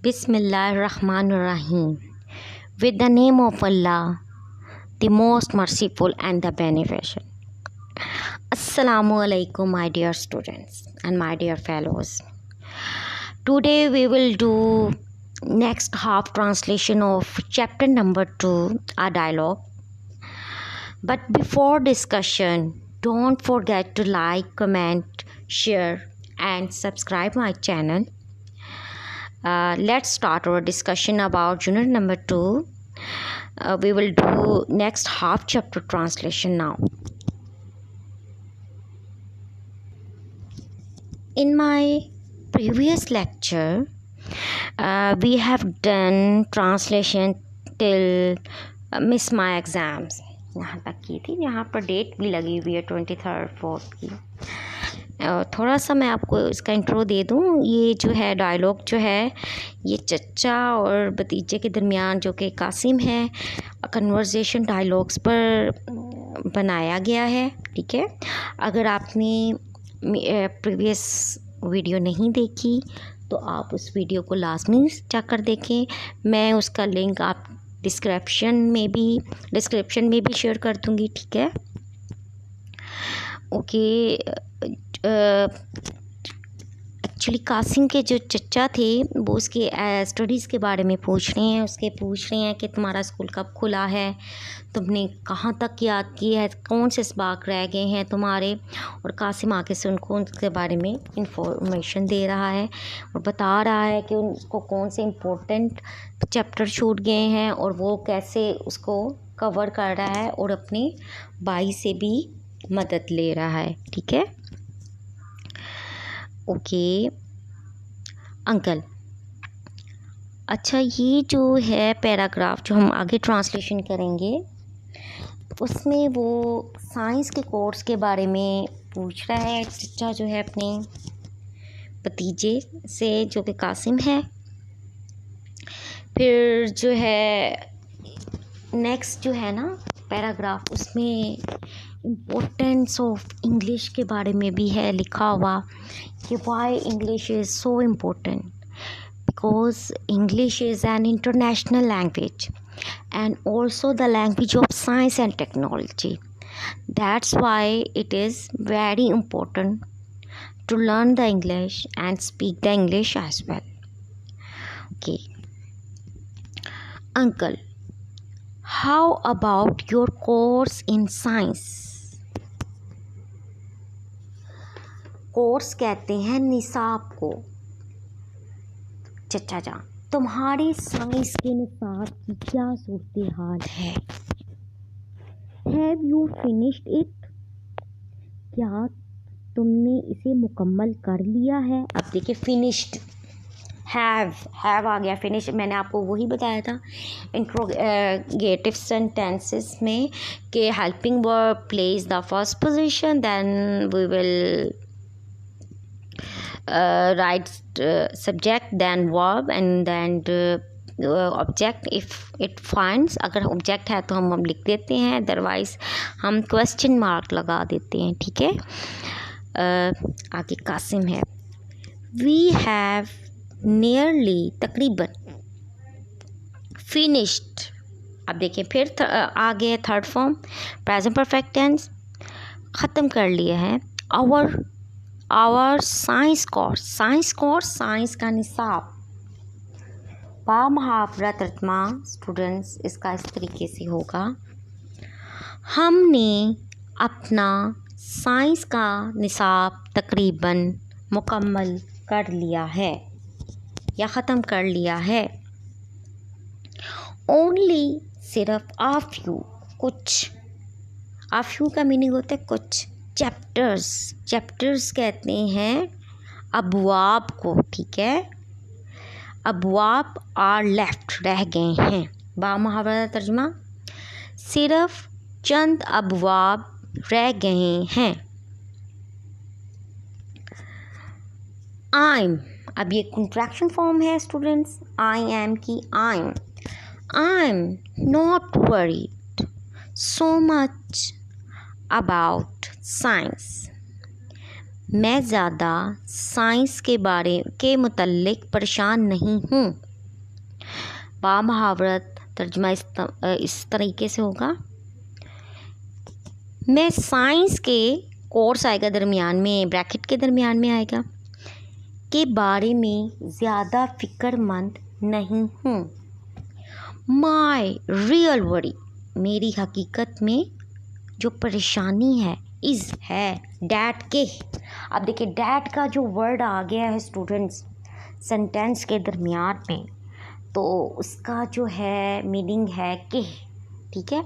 Bismillahirrahmanirrahim. With the name of Allah, the most merciful and the beneficent. Assalamu alaikum, my dear students and my dear fellows. Today we will do next half translation of chapter number 2, a dialogue. But before discussion, don't forget to like, comment, share and subscribe my channel. Let's start our discussion about unit number 2. We will do next half chapter translation now. In my previous lecture, we have done translation till miss my exams. यहाँ तक की थी, यहाँ पर date भी लगी हुई है 23rd 4th की. थोड़ा सा मैं आपको इसका इंट्रो दे दूँ. ये जो है डायलॉग जो है ये चचा और भतीजे के दरमियान जो कि कासिम है कन्वर्सेशन डायलॉग्स पर बनाया गया है. ठीक है, अगर आपने प्रीवियस वीडियो नहीं देखी तो आप उस वीडियो को लाजमी जाकर देखें. मैं उसका लिंक आप डिस्क्रिप्शन में भी शेयर कर दूँगी. ठीक है, ओके. एक्चुअली कासिम के जो चचा थे वो उसके स्टडीज़ के बारे में पूछ रहे हैं कि तुम्हारा स्कूल कब खुला है, तुमने कहाँ तक याद किया है, कौन से सबक रह गए हैं तुम्हारे. और कासिम आके से उनको उनके बारे में इंफॉर्मेशन दे रहा है और बता रहा है कि उनको कौन से इम्पोर्टेंट चैप्टर छूट गए हैं और वो कैसे उसको कवर कर रहा है और अपने भाई से भी मदद ले रहा है. ठीक है, ओके. अंकल, अच्छा ये जो है पैराग्राफ जो हम आगे ट्रांसलेशन करेंगे उसमें वो साइंस के कोर्स के बारे में पूछ रहा है चचा जो है अपने भतीजे से जो कि कासिम है. फिर जो है नेक्स्ट जो है ना पैराग्राफ उसमें इम्पोर्टेंस ऑफ इंग्लिश के बारे में भी है लिखा हुआ कि why English is so important because English is an international language and also the language of science and technology. That's why it is very important to learn the English and speak the English as well. Okay. Uncle, how about your course in science? Course कहते हैं निसाब को. चचा जान, तुम्हारे science के निसाब की क्या सूरत हाल है? Have you finished it? क्या तुमने इसे मुकम्मल कर लिया है? अब देखिए फिनिश्ड, हैव आ गया. फिनिश मैंने आपको वही बताया था इंट्रोगेटिव सेंटेंसेस में कि helping verb place the first position, then we will write subject then verb and then object if it finds. अगर ऑब्जेक्ट है तो हम लिख देते हैं, अदरवाइज हम क्वेश्चन मार्क लगा देते हैं. ठीक है, आगे कासिम है. वी हैव नियरली तकरीबन फिनिश्ड. अब देखिए फिर आगे third form present perfect tense, ख़त्म कर लिया है. आवर साइंस कोर्स साइंस का निसाब. बामुहावरा तर्जमा स्टूडेंट्स इसका इस तरीके से होगा, हमने अपना साइंस का निसाब तकरीबन मुकम्मल कर लिया है या ख़त्म कर लिया है. ओनली सिर्फ आ फ्यू, कुछ. आ फ्यू का मीनिंग होता है कुछ. चैप्टर्स कहते हैं अबवाब को. ठीक है, अबवाब आर लेफ्ट, रह गए हैं. बामुहावरा तर्जुमा, सिर्फ चंद अबवाब रह गए हैं. आइम, अब ये कंट्रैक्शन फॉर्म है स्टूडेंट्स, आई एम की आइम. I am not worried so much about science. मैं ज़्यादा साइंस के बारे के मुतल्लिक परेशान नहीं हूँ. बामुहावरत तर्जुमा इस तरीके से होगा। मैं साइंस के कोर्स आएगा दरमियान में, ब्रैकेट के दरमियान में आएगा, के बारे में ज़्यादा फ़िक्रमंद नहीं हूँ। माई रियल वरी, मेरी हकीकत में जो परेशानी है, इज़ है डैट के। अब देखिए डैट का जो वर्ड आ गया है स्टूडेंट्स सेंटेंस के दरमियान में, तो उसका जो है मीनिंग है के। ठीक है,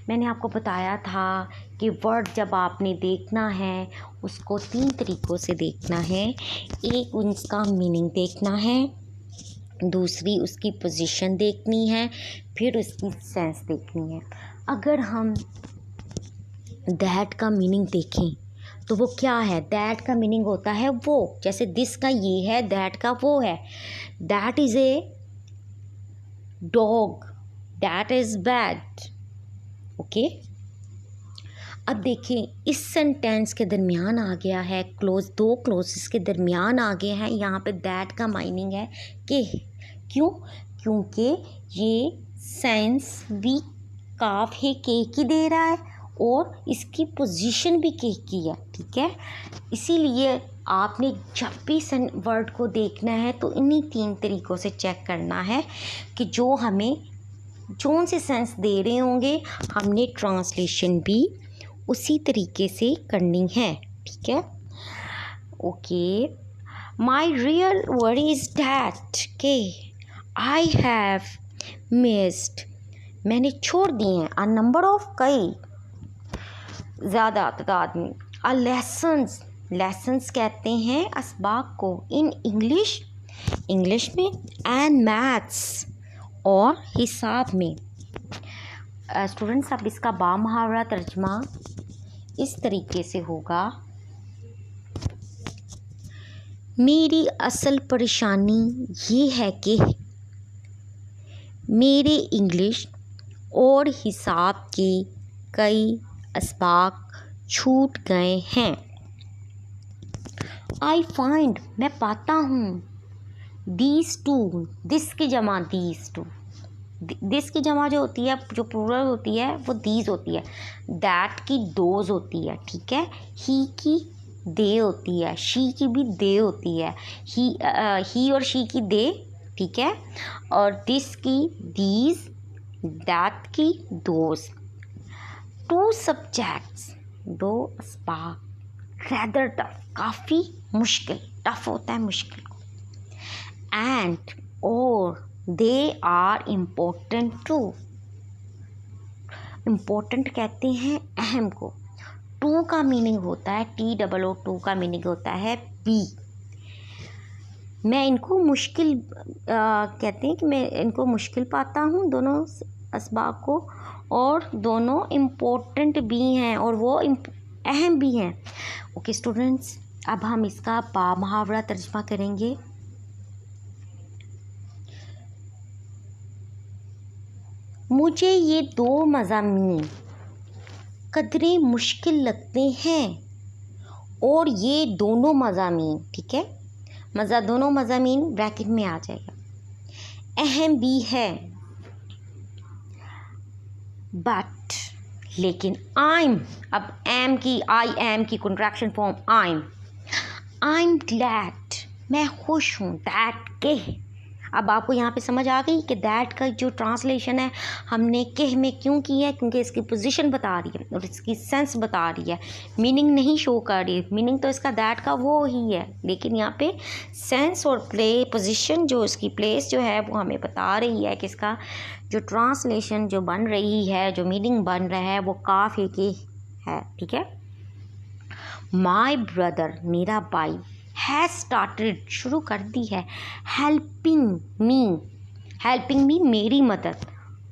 मैंने आपको बताया था कि वर्ड जब आपने देखना है उसको 3 तरीक़ों से देखना है। एक उसका मीनिंग देखना है, दूसरी उसकी पोजीशन देखनी है, फिर उसकी सेंस देखनी है। अगर हम दैट का मीनिंग देखें तो वो क्या है? दैट का मीनिंग होता है वो, जैसे दिस का ये है, दैट का वो है। That is a dog, that is bad. Okay, अब देखिए इस सेंटेंस के दरमियान आ गया है क्लोज, 2 क्लोजेस के दरमियान आ गए हैं। यहाँ पे दैट का मीनिंग है के। क्यों? क्योंकि ये सेंस भी काफ है के की दे रहा है और इसकी पोजीशन भी के की है। ठीक है, इसीलिए आपने जब भी वर्ड को देखना है तो इन्हीं 3 तरीक़ों से चेक करना है कि जो हमें जोन से सेंस दे रहे होंगे हमने ट्रांसलेशन भी उसी तरीके से करनी है। ठीक है, okay. My real worry is that के आई हैव मिस्ड, मैंने छोड़ दिए हैं, अ नंबर ऑफ, कई, ज़्यादा तादाद में, अ लेसन्स, लेसन्स कहते हैं असबाक को, इन इंग्लिश, इंग्लिश में, एंड मैथ्स, और हिसाब में। स्टूडेंट्स अब इसका बामुहावरा तर्जमा इस तरीके से होगा। मेरी असल परेशानी ये है कि मेरे इंग्लिश और हिसाब के कई असबाक छूट गए हैं। आई फाइंड, मैं पाता हूँ, दीज टू, दिस की जमा दीज टू, दिस की जमा जो होती है, जो प्लूरल होती है वो दीज होती है, दैट की दोज होती है। ठीक है, ही की दे होती है, शी की भी दे होती है, ही और शी की दे। ठीक है, और दिस की दीज, दैट की दोज। 2 सब्जेक्ट्स, 2 असबाक, रैदर टफ, काफ़ी मुश्किल, टफ होता है मुश्किल को, एंड और they are important to, important कहते हैं अहम को। 2 का मीनिंग होता है TOO, का मीनिंग होता है बी। मैं इनको मुश्किल कहते हैं कि मैं इनको मुश्किल पाता हूँ दोनों असबाब को, और दोनों इम्पोर्टेंट भी हैं और वो अहम भी हैं। ओके स्टूडेंट्स, अब हम इसका बामुहावरा तर्जमा करेंगे। मुझे ये 2 मज़ामीन कदरे मुश्किल लगते हैं, और ये दोनों मज़ामीन, ठीक है, दोनों मज़ामीन ब्रैकेट में आ जाएगा, अहम भी है, बट, लेकिन, आइम, अब एम की, आई एम की contraction form I am glad, मैं खुश हूँ, दैट के। अब आपको यहाँ पे समझ आ गई कि दैट का जो ट्रांसलेशन है हमने के में क्यों की है, क्योंकि इसकी पोजीशन बता रही है और इसकी सेंस बता रही है, मीनिंग नहीं शो कर रही है। मीनिंग तो इसका दैट का वो ही है, लेकिन यहाँ पे सेंस और प्ले पोजीशन जो इसकी प्लेस जो है वो हमें बता रही है कि इसका जो ट्रांसलेशन जो बन रही है, जो मीनिंग बन रहा है वो काफ़ी की है। ठीक है, माई ब्रदर, मेरा भाई, हैज़ स्टार्टेड, शुरू कर दी है, हेल्पिंग मी, मेरी मदद,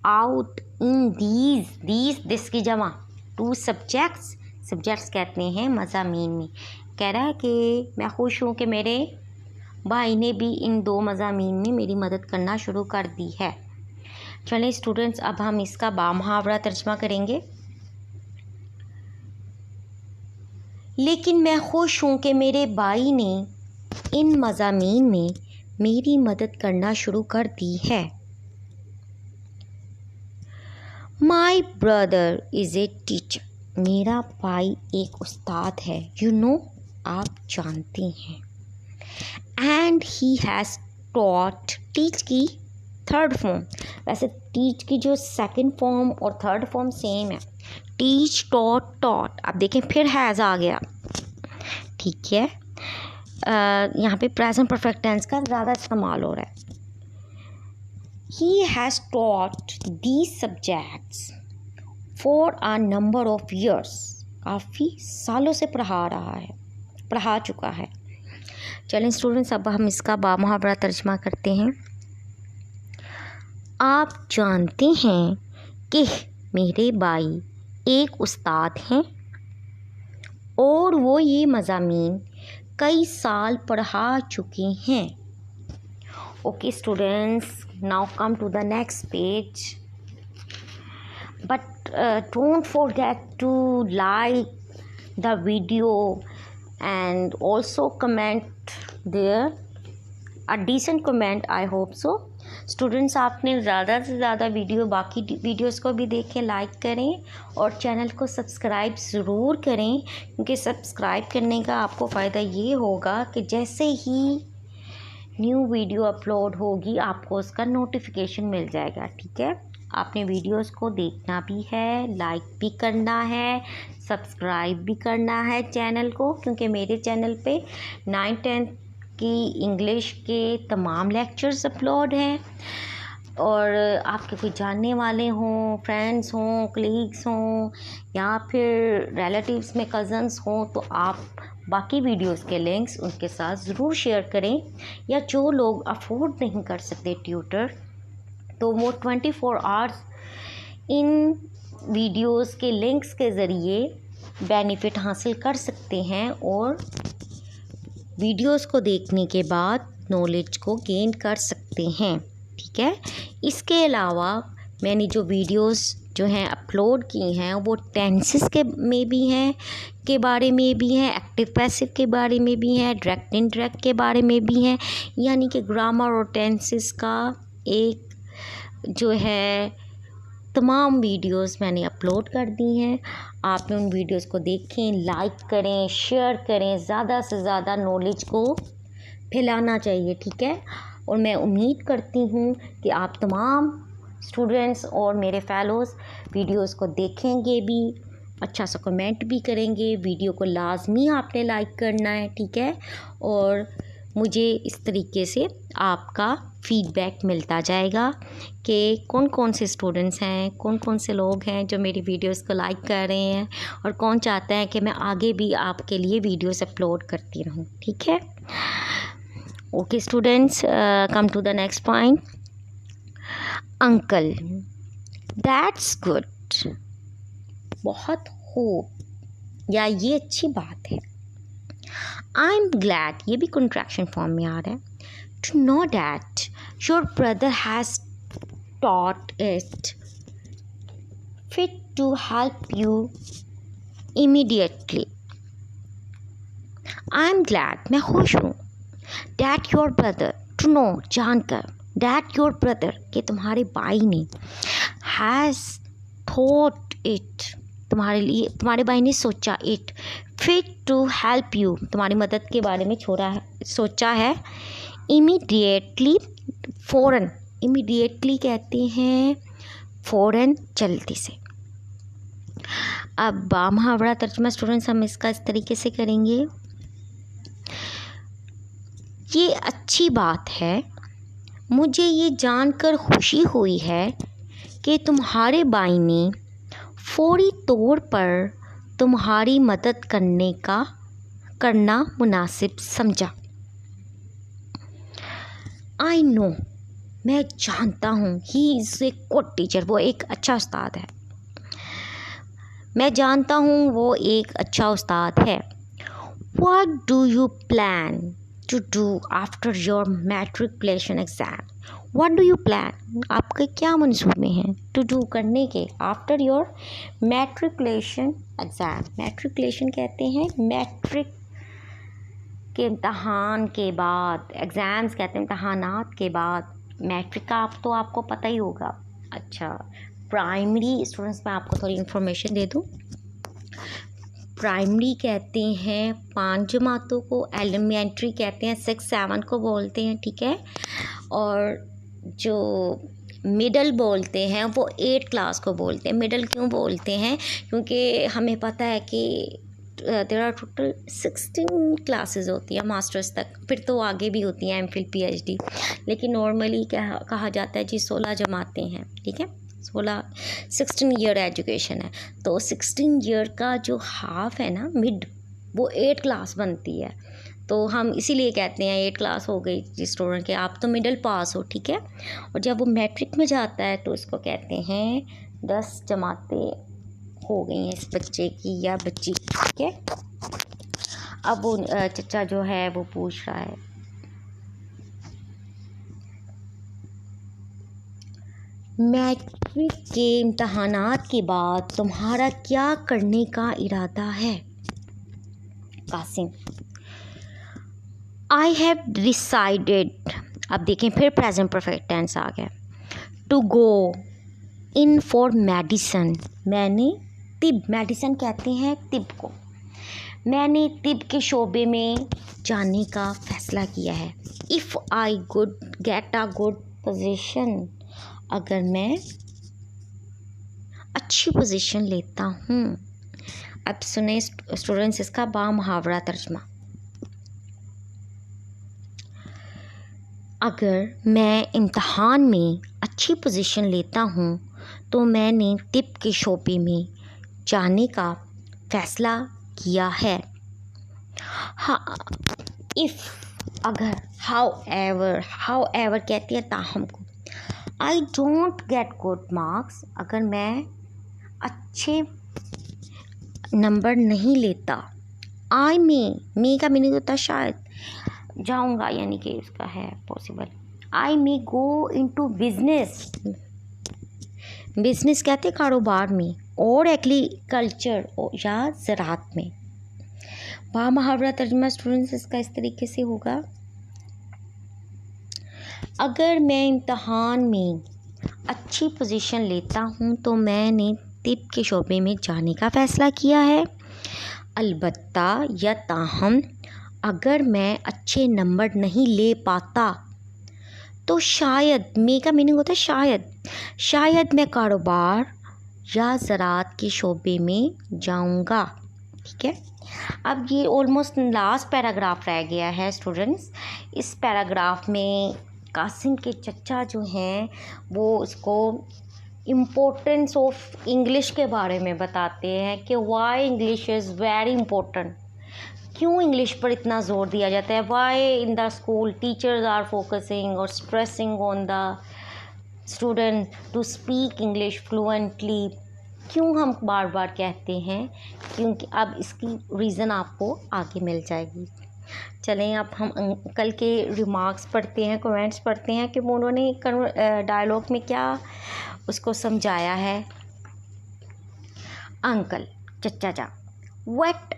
आउट इन दीज, दिस की जमा, 2 सब्जेक्ट्स कहते हैं मज़ामीन में। कह रहा है कि मैं खुश हूँ कि मेरे भाई ने भी इन 2 मज़ामीन में मेरी मदद करना शुरू कर दी है। चलिए स्टूडेंट्स, अब हम इसका बामुहावरा तर्जमा करेंगे। लेकिन मैं खुश हूँ कि मेरे भाई ने इन मज़ामीन में मेरी मदद करना शुरू कर दी है। My brother is a teacher, मेरा भाई एक उस्ताद है, यू नो, आप जानते हैं। And he has taught, teach की थर्ड फॉर्म, वैसे टीच की जो सेकंड फॉर्म और थर्ड फॉर्म सेम है, टीच टॉट टॉट। अब देखें फिर हैज़ आ गया, ठीक है। यहाँ पे प्रेजेंट परफेक्ट टेंस का ज़्यादा इस्तेमाल हो रहा है। He has taught these subjects for a number of years, काफ़ी सालों से पढ़ा चुका है। चलें स्टूडेंट्स, अब हम इसका बामुहावरा तर्जमा करते हैं। आप जानते हैं कि मेरे भाई एक उस्ताद हैं और वो ये मज़ामीन कई साल पढ़ा चुके हैं। Okay students, now come to the next page, but don't forget to like the video and also comment there a decent comment, I hope so। Students, आपने ज़्यादा से ज़्यादा बाकी वीडियोस को भी देखें, लाइक करें और चैनल को सब्सक्राइब ज़रूर करें, क्योंकि सब्सक्राइब करने का आपको फ़ायदा ये होगा कि जैसे ही न्यू वीडियो अपलोड होगी आपको उसका नोटिफिकेशन मिल जाएगा, ठीक है। आपने वीडियोस को देखना भी है, लाइक भी करना है, सब्सक्राइब भी करना है चैनल को, क्योंकि मेरे चैनल पे 9th-10th की इंग्लिश के तमाम लेक्चर्स अपलोड हैं। और आपके कोई जानने वाले हों, फ्रेंड्स हों, कलीग्स हों या फिर रिलेटिव्स में कज़न्स हों, तो आप बाकी वीडियोस के लिंक्स उनके साथ ज़रूर शेयर करें। या जो लोग अफोर्ड नहीं कर सकते ट्यूटर, तो वो 24 आवर्स इन वीडियोस के लिंक्स के ज़रिए बेनिफिट हासिल कर सकते हैं और वीडियोस को देखने के बाद नॉलेज को गेन कर सकते हैं, ठीक है। इसके अलावा मैंने जो वीडियोस जो हैं अपलोड की हैं वो टेंसेस के में भी हैं, के बारे में भी हैं, एक्टिव पैसिव के बारे में भी हैं, डायरेक्ट इनडायरेक्ट के बारे में भी हैं, यानी कि ग्रामर और टेंसेस का एक जो है तमाम वीडियोस मैंने अपलोड कर दी हैं। आप उन वीडियोस को देखें, लाइक करें, शेयर करें, ज़्यादा से ज़्यादा नॉलेज को फैलाना चाहिए, ठीक है। और मैं उम्मीद करती हूँ कि आप तमाम स्टूडेंट्स और मेरे फेलोज़ वीडियोस को देखेंगे भी, अच्छा सा कमेंट भी करेंगे। वीडियो को लाजमी आपने लाइक करना है, ठीक है। और मुझे इस तरीके से आपका फ़ीडबैक मिलता जाएगा कि कौन कौन से स्टूडेंट्स हैं, कौन कौन से लोग हैं जो मेरी वीडियोस को लाइक कर रहे हैं और कौन चाहता है कि मैं आगे भी आपके लिए वीडियोस अपलोड करती रहूं, ठीक है। Okay students, come to the next point. Uncle, that's good, बहुत खूब या ये अच्छी बात है। आई एम ग्लैड, ये भी कंट्रैक्शन फॉर्म में आ रहा है। To know that your brother has thought it fit to help you immediately. I am glad, मैं खुश हूँ। That your brother, to know, जानकर, दैट योर ब्रदर, कि तुम्हारे भाई ने, हैज़ थॉट इट, तुम्हारे लिए, तुम्हारे भाई ने सोचा, it fit to help you, तुम्हारी मदद के बारे में सोचा है, इमीडिएटली, फ़ौरन, इमीडिएटली कहते हैं फ़ौरन, जल्दी से। अब बामुहावरा तर्जुमा स्टूडेंट्स हम इसका इस तरीके से करेंगे। ये अच्छी बात है, मुझे ये जानकर खुशी हुई है कि तुम्हारे भाई ने फौरी तौर पर तुम्हारी मदद करना मुनासिब समझा। आई नो, मैं जानता हूँ, he is a good teacher, वो एक अच्छा उस्ताद है। मैं जानता हूँ वो एक अच्छा उस्ताद है। What do you plan to do after your matriculation exam? What do you plan? आपके क्या मंसूबे हैं to do, करने के, after your matriculation exam? matriculation कहते हैं मैट्रिक के इम्तहान के बाद, एग्ज़ाम्स कहते हैं इम्तहानात के बाद। मैट्रिक का आप तो आपको पता ही होगा। अच्छा, प्राइमरी स्टूडेंट्स, मैं आपको थोड़ी इन्फॉर्मेशन दे दूँ। प्राइमरी कहते हैं 5 जमातों को, एलिमेंट्री कहते हैं 6-7 को बोलते हैं, ठीक है। और जो मिडल बोलते हैं वो 8 क्लास को बोलते हैं। मिडल क्यों बोलते हैं? क्योंकि हमें पता है कि देयर आर टोटल 16 क्लासेस होती है मास्टर्स तक, फिर तो आगे भी होती हैं एमफिल पीएचडी, लेकिन नॉर्मली क्या कहा जाता है जी 16 जमातें हैं, ठीक है। 16 ईयर एजुकेशन है, तो 16 ईयर का जो हाफ है ना, मिड, वो 8 क्लास बनती है। तो हम इसीलिए कहते हैं 8 क्लास हो गई जिस स्टूडेंट के, आप तो मिडिल पास हो, ठीक है। और जब वो मैट्रिक में जाता है तो इसको कहते हैं 10 जमातें हो गई हैं इस बच्चे की या बच्ची, ठीक है। अब वो चचा जो है वो पूछ रहा है, मैट्रिक के इम्तहानात के बाद तुम्हारा क्या करने का इरादा है? कासिम, आई हैव डिसाइडेड, अब देखें फिर प्रेजेंट परफेक्ट टेंस आ गया, to go in for medicine, मैंने तिब, मेडिसन कहते हैं तिब को, मैंने तिब के शोबे में जाने का फैसला किया है। If I good get a good position, अगर मैं अच्छी पोजीशन लेता हूँ। अब सुने स्टूडेंट्स इसका बामुहावरा तर्जमा। अगर मैं इम्तहान में अच्छी पोजीशन लेता हूँ तो मैंने तिब के शोबे में जाने का फैसला किया है। हाँ, इफ़, अगर, हाउ एवर कहती है ताहम को। I don't get good marks, अगर मैं अच्छे नंबर नहीं लेता। आई मे का मीनिंग होता है शायद, जाऊंगा, यानी कि इसका है पॉसिबल। आई मे गो इनटू बिजनेस, बिजनेस कहते हैं कारोबार में, और एग्रीकल्चर या ज़राअत में। बामुहावरा तर्जुमा स्टूडेंट्स इसका इस तरीके से होगा, अगर मैं इम्तहान में अच्छी पोजीशन लेता हूँ तो मैंने तिब के शोबे में जाने का फ़ैसला किया है। अलबत्ता या ताहम, अगर मैं अच्छे नंबर नहीं ले पाता तो शायद, मे का मीनिंग होता है शायद मैं कारोबार या ज़राअत के शोबे में जाऊंगा, ठीक है। अब ये ऑलमोस्ट लास्ट पैराग्राफ रह गया है स्टूडेंट्स। इस पैराग्राफ में कासिम के चचा जो हैं वो उसको इम्पोर्टेंस ऑफ इंग्लिश के बारे में बताते हैं कि why English is very important, क्यों इंग्लिश पर इतना ज़ोर दिया जाता है। Why in the school teachers are focusing और stressing on the student to speak English fluently, क्यों हम बार बार कहते हैं, क्योंकि अब इसकी रीज़न आपको आगे मिल जाएगी। चलें अब हम अंकल के रिमार्क्स पढ़ते हैं, कमेंट्स पढ़ते हैं कि उन्होंने डायलॉग में क्या उसको समझाया है। अंकल, चचा जा, वट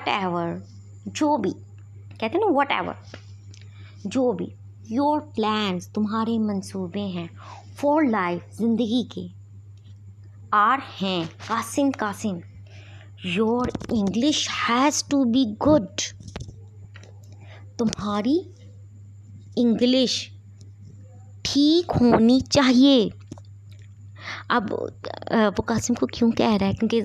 एवर, जो भी, कहते हैं ना वट एवर, जो भी, योर प्लान्स, तुम्हारे मंसूबे हैं, फॉर लाइफ, ज़िंदगी के, आर हैं, Qasim, your English has to be good, तुम्हारी इंग्लिश ठीक होनी चाहिए। अब वो कासिम को क्यों कह रहा है, क्योंकि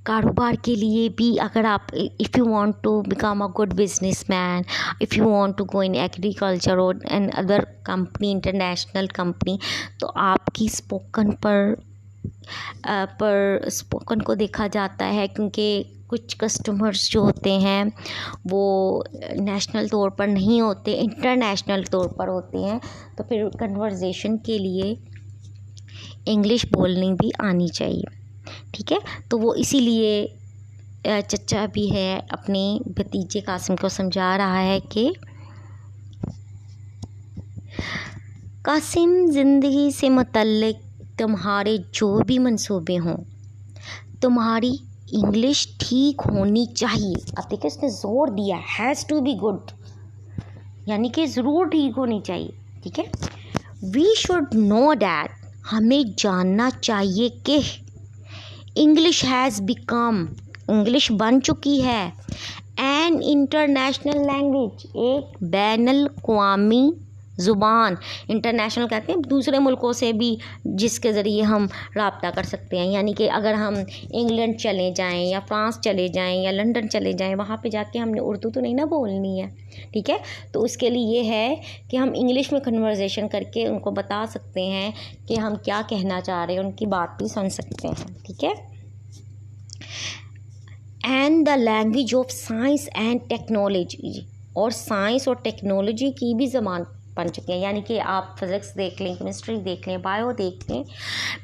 कारोबार के लिए भी अगर आप, if you want to become a good businessman, if you want to go in agriculture और and other company, international company, तो आपकी स्पोकन पर स्पोकन को देखा जाता है, क्योंकि कुछ कस्टमर्स जो होते हैं वो नेशनल तौर पर नहीं होते, इंटरनेशनल तौर पर होते हैं, तो फिर कन्वर्सेशन के लिए इंग्लिश बोलनी भी आनी चाहिए, ठीक है। तो वो इसीलिए चचा भी है अपने भतीजे कासिम को समझा रहा है कि कासिम, ज़िंदगी से मुतल्लिक तुम्हारे जो भी मंसूबे हों, तुम्हारी इंग्लिश ठीक होनी चाहिए। अब देखिए उसने ज़ोर दिया, हैज़ टू बी गुड, यानी कि ज़रूर ठीक होनी चाहिए, ठीक है। वी शुड नो दैट, हमें जानना चाहिए कि इंग्लिश हैज़ बिकम, इंग्लिश बन चुकी है एन इंटरनेशनल लैंग्वेज, एक बैनुल अक़वामी ज़ुबान। इंटरनेशनल कहते हैं दूसरे मुल्कों से भी जिसके ज़रिए हम रब्ता कर सकते हैं, यानी कि अगर हम इंग्लैंड चले जाएं या फ्रांस चले जाएं या लंदन चले जाएं, वहाँ पे जाके हमने उर्दू तो नहीं ना बोलनी है, ठीक है। तो उसके लिए ये है कि हम इंग्लिश में कन्वर्सेशन करके उनको बता सकते हैं कि हम क्या कहना चाह रहे हैं, उनकी बात भी सुन सकते हैं, ठीक है। And the language of science and technology, और साइंस और टेक्नोलॉजी की भी ज़बान बन चुके हैं, यानी कि आप फिज़िक्स देख लें, केमिस्ट्री देख लें, बायो देख लें,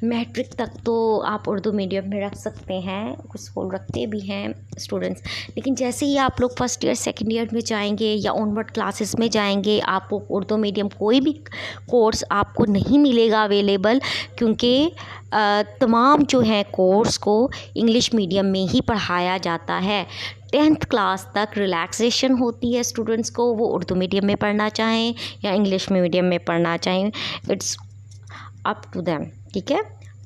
मैट्रिक तक तो आप उर्दू मीडियम में रख सकते हैं, कुछ स्कूल रखते भी हैं स्टूडेंट्स। लेकिन जैसे ही आप लोग फर्स्ट ईयर सेकंड ईयर में जाएंगे या ऑनवर्ड क्लासेस में जाएंगे, आपको उर्दू मीडियम कोई भी कोर्स आपको नहीं मिलेगा अवेलेबल, क्योंकि तमाम जो है कोर्स को इंग्लिश मीडियम में ही पढ़ाया जाता है। 10th क्लास तक रिलैक्सेशन होती है स्टूडेंट्स को, वो उर्दू मीडियम में पढ़ना चाहें या इंग्लिश मीडियम में पढ़ना चाहें, इट्स अप टू देम, ठीक है,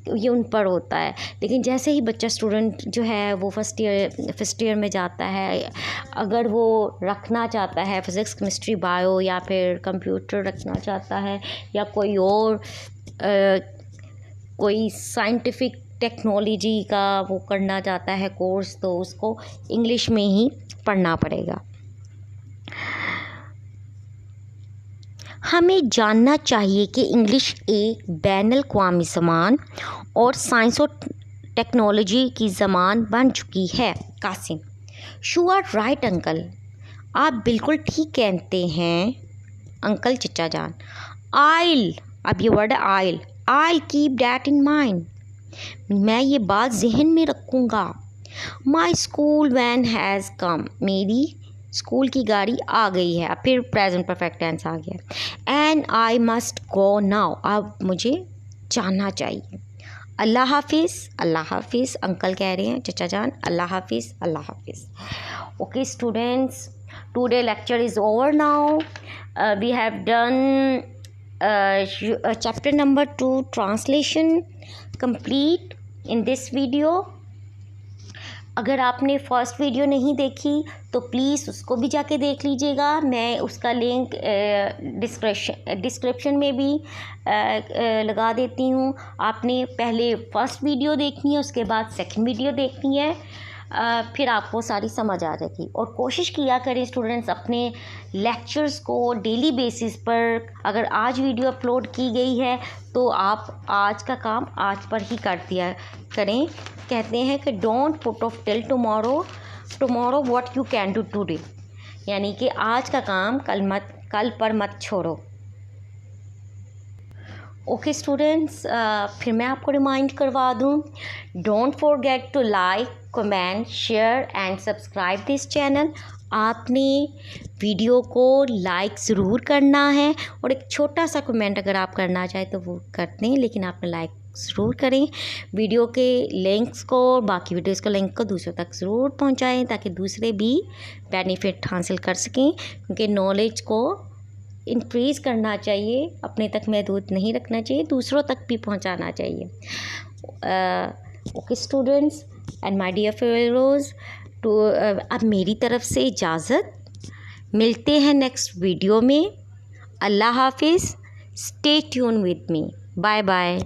ये उन पर होता है। लेकिन जैसे ही बच्चा स्टूडेंट जो है वो फर्स्ट ईयर में जाता है, अगर वो रखना चाहता है फिज़िक्स केमिस्ट्री बायो या फिर कंप्यूटर रखना चाहता है या कोई और कोई साइंटिफिक टेक्नोलॉजी का वो करना चाहता है कोर्स, तो उसको इंग्लिश में ही पढ़ना पड़ेगा। हमें जानना चाहिए कि इंग्लिश एक बैनुल अक़वामी ज़बान और साइंस और टेक्नोलॉजी की ज़बान बन चुकी है। Qasim, you are right uncle, आप बिल्कुल ठीक कहते हैं अंकल चचा जान। आइल, अब ये वर्ड है I'll, I keep that in mind, मैं ये बात जहन में रखूँगा। My school van has come, मेरी स्कूल की गाड़ी आ गई है, अब फिर प्रेजेंट परफेक्ट टेंस आ गया। And I must go now, अब मुझे जाना चाहिए। अल्लाह हाफिज़, अल्लाह हाफिज़, अंकल कह रहे हैं चचा जान, अल्लाह हाफिज़, अल्लाह हाफिज़। Okay students, today lecture is over now. We have done chapter number 2 translation complete in this video. अगर आपने फर्स्ट वीडियो नहीं देखी तो प्लीज़ उसको भी जाके देख लीजिएगा, मैं उसका लिंक डिस्क्रिप्शन में भी लगा देती हूँ। आपने पहले फर्स्ट वीडियो देखनी है, उसके बाद सेकंड वीडियो देखनी है, फिर आपको सारी समझ आ जाएगी। और कोशिश किया करें स्टूडेंट्स अपने लेक्चर्स को डेली बेसिस पर, अगर आज वीडियो अपलोड की गई है तो आप आज का काम आज पर ही कर दिया करें। कहते हैं कि don't put off till tomorrow what you can do today, यानी कि आज का काम कल पर मत छोड़ो। ओके स्टूडेंट्स, फिर मैं आपको रिमाइंड करवा दूँ, don't forget to like, comment, share and subscribe this channel. आपने वीडियो को लाइक ज़रूर करना है और एक छोटा सा कमेंट अगर आप करना चाहें तो वो कर दें, लेकिन आपने लाइक ज़रूर करें। वीडियो के लिंक्स को, बाकी वीडियोज़ के लिंक को दूसरों तक ज़रूर पहुंचाएं ताकि दूसरे भी बेनिफिट हासिल कर सकें, क्योंकि नॉलेज को इंक्रीज़ करना चाहिए, अपने तक महदूद नहीं रखना चाहिए, दूसरों तक भी पहुंचाना चाहिए। Okay students and my dear fellows, तो अब मेरी तरफ से इजाज़त, मिलते हैं नेक्स्ट वीडियो में। अल्लाह हाफिज़, stay tuned with me, bye bye.